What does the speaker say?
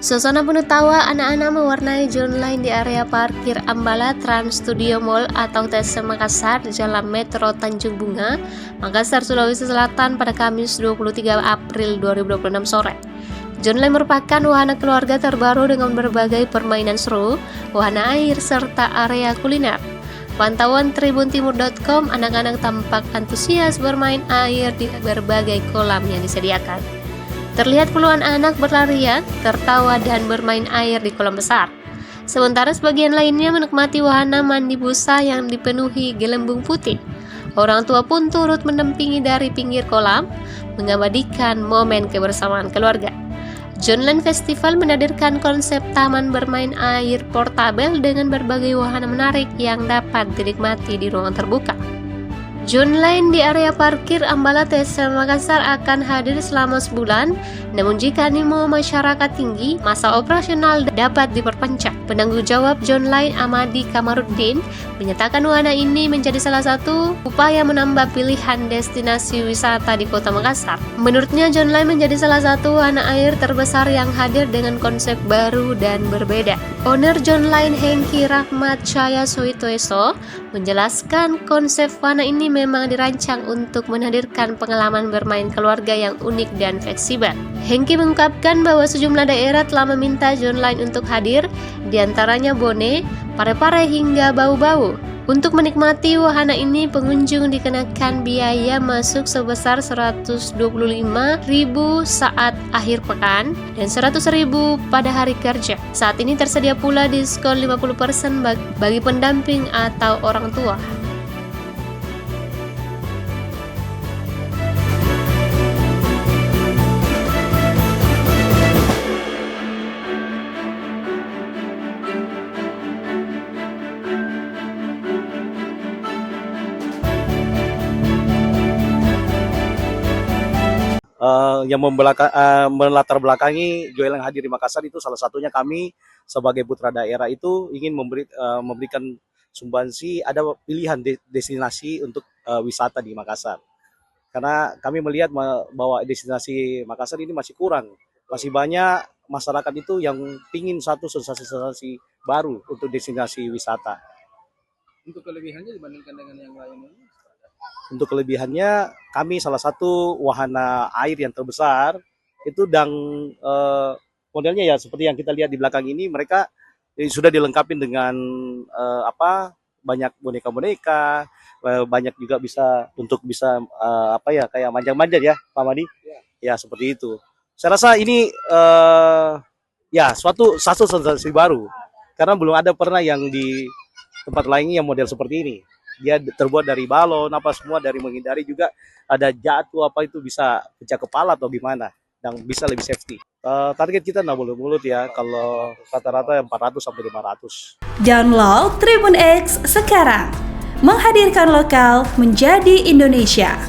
Suasana penuh tawa anak-anak mewarnai zone lain di area parkir Ambala Trans Studio Mall atau TSM Makassar, Jalan Metro Tanjung Bunga, Makassar, Sulawesi Selatan pada Kamis 23 April 2026 sore. Zone lain merupakan wahana keluarga terbaru dengan berbagai permainan seru, wahana air, serta area kuliner. Pantauan tribuntimur.com, anak-anak tampak antusias bermain air di berbagai kolam yang disediakan. Terlihat puluhan anak berlarian, tertawa, dan bermain air di kolam besar. Sementara sebagian lainnya menikmati wahana mandi busa yang dipenuhi gelembung putih. Orang tua pun turut mendampingi dari pinggir kolam, mengabadikan momen kebersamaan keluarga. Zonland Festival menghadirkan konsep taman bermain air portabel dengan berbagai wahana menarik yang dapat dinikmati di ruangan terbuka. Zone lain di area parkir Ambala TSM Makassar akan hadir selama sebulan, namun jika animo masyarakat tinggi, masa operasional dapat diperpanjang. Penanggung jawab zone lain Amadi Kamarudin menyatakan wahana ini menjadi salah satu upaya menambah pilihan destinasi wisata di Kota Makassar. Menurutnya, zone lain menjadi salah satu wahana air terbesar yang hadir dengan konsep baru dan berbeda. Owner zone lain Hengki Rahmat Caya Soitoeso menjelaskan konsep wahana ini memang dirancang untuk menghadirkan pengalaman bermain keluarga yang unik dan fleksibel. Hengki mengungkapkan bahwa sejumlah daerah telah meminta zone lain untuk hadir, diantaranya Bone, Parepare hingga Bau-Bau. Untuk menikmati wahana ini, pengunjung dikenakan biaya masuk sebesar Rp125.000 saat akhir pekan dan Rp100.000 pada hari kerja. Saat ini tersedia pula diskon 50% bagi pendamping atau orang tua. Yang melatar belakangi Joel yang hadir di Makassar itu salah satunya kami sebagai putra daerah itu ingin memberikan sumbangsi ada pilihan destinasi untuk wisata di Makassar. Karena kami melihat bahwa destinasi Makassar ini masih kurang, masih banyak masyarakat itu yang ingin satu sensasi baru untuk destinasi wisata. Untuk kelebihannya dibandingkan dengan yang lainnya? Untuk kelebihannya, kami salah satu wahana air yang terbesar itu dan modelnya ya seperti yang kita lihat di belakang ini, mereka sudah dilengkapi dengan banyak boneka-boneka, banyak juga bisa kayak manjang-manjang ya, Pak Madi. Ya seperti itu. Saya rasa ini satu sensasi baru karena belum ada pernah yang di tempat lainnya yang model seperti ini. Dia terbuat dari balon semua dari menghindari juga ada jatuh itu bisa pecah kepala atau gimana dan bisa lebih safety. Target kita nggak mulut ya, kalau rata-rata 400 sampai 500. Download Tribun X sekarang, menghadirkan lokal menjadi Indonesia.